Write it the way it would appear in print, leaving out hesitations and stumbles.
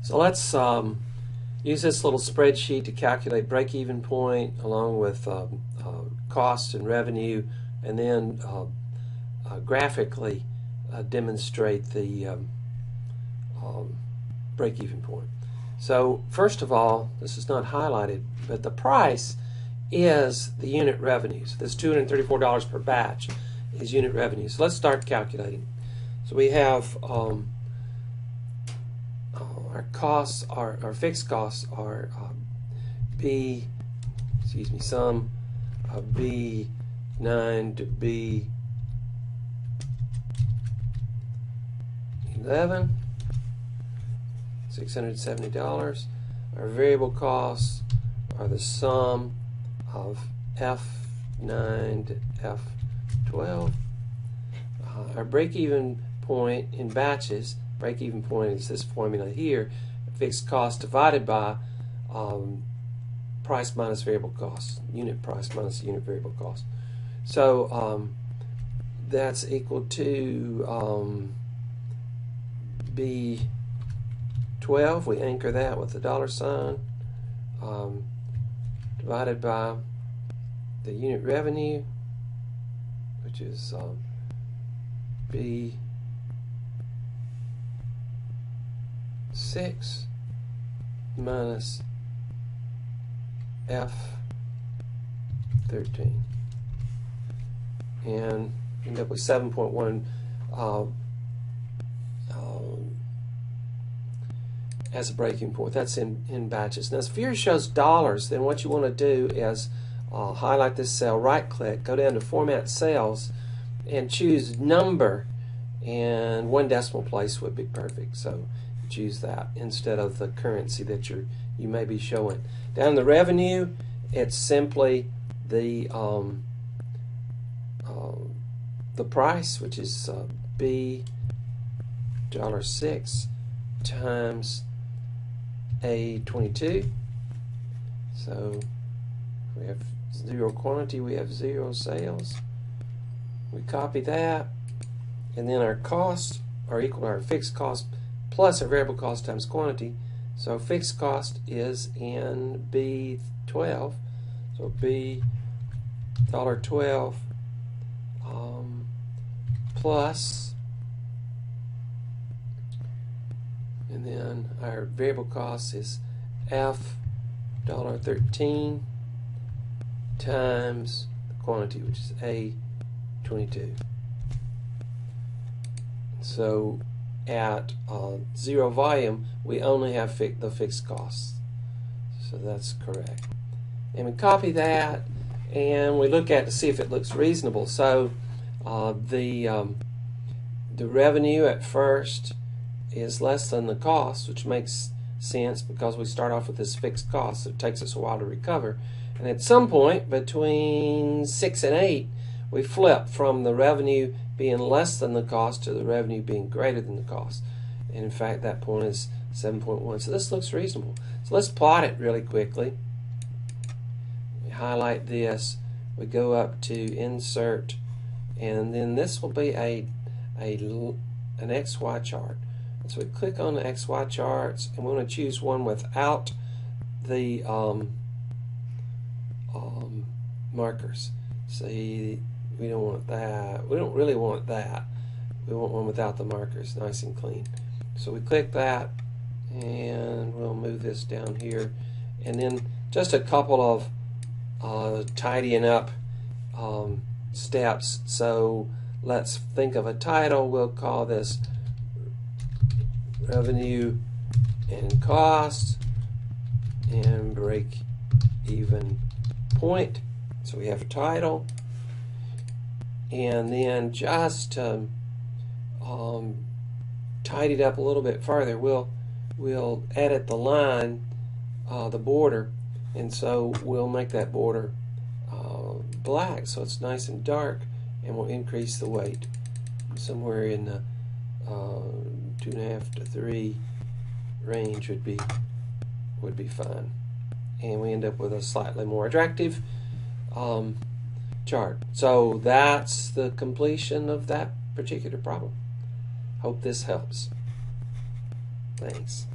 So let's use this little spreadsheet to calculate break-even point along with cost and revenue, and then graphically demonstrate the break-even point. So first of all, this is not highlighted, but the price is the unit revenue. So this $234 per batch is unit revenue. So let's start calculating. So we have our costs, our fixed costs are sum of B9 to B11, $670. Our variable costs are the sum of F9 to F12. Our break-even point in batches, break-even point is this formula here, fixed cost divided by price minus variable cost, unit price minus unit variable cost. So that's equal to B12, we anchor that with the $sign, divided by the unit revenue, which is B6 minus F13, and end up with 7.1 as a breaking point. That's in batches. Now, if here shows dollars, then what you want to do is highlight this cell, right click, go down to Format Cells, and choose Number, and 1 decimal place would be perfect. So choose that instead of the currency that you may be showing. Down the revenue, it's simply the price, which is B$6 times A22. So we have 0 quantity, we have 0 sales. We copy that, and then our costs are equal to our fixed cost plus our variable cost times quantity. So fixed cost is in B12, so B$12 plus, and then our variable cost is F$13 times the quantity, which is A22. So at 0 volume, we only have the fixed costs. So that's correct. And we copy that, and we look at it to see if it looks reasonable. So the revenue at first is less than the cost, which makes sense because we start off with this fixed cost. So it takes us a while to recover. And at some point between 6 and 8, we flip from the revenue being less than the cost to the revenue being greater than the cost. And in fact, that point is 7.1. So this looks reasonable. So let's plot it really quickly. We highlight this. We go up to Insert, and then this will be an XY chart. And so we click on the XY charts, and we want to choose one without the markers. See, we don't want that. We don't really want that. We want one without the markers, nice and clean. So we click that, and we'll move this down here. And then just a couple of tidying up steps. So let's think of a title. We'll call this Revenue and Cost and Break Even Point. So we have a title. And then just to tidy it up a little bit further, we'll edit the line, the border, and so we'll make that border black so it's nice and dark, and we'll increase the weight somewhere in the 2.5 to 3 range would be fine, and we end up with a slightly more attractive chart. So that's the completion of that particular problem. Hope this helps. Thanks.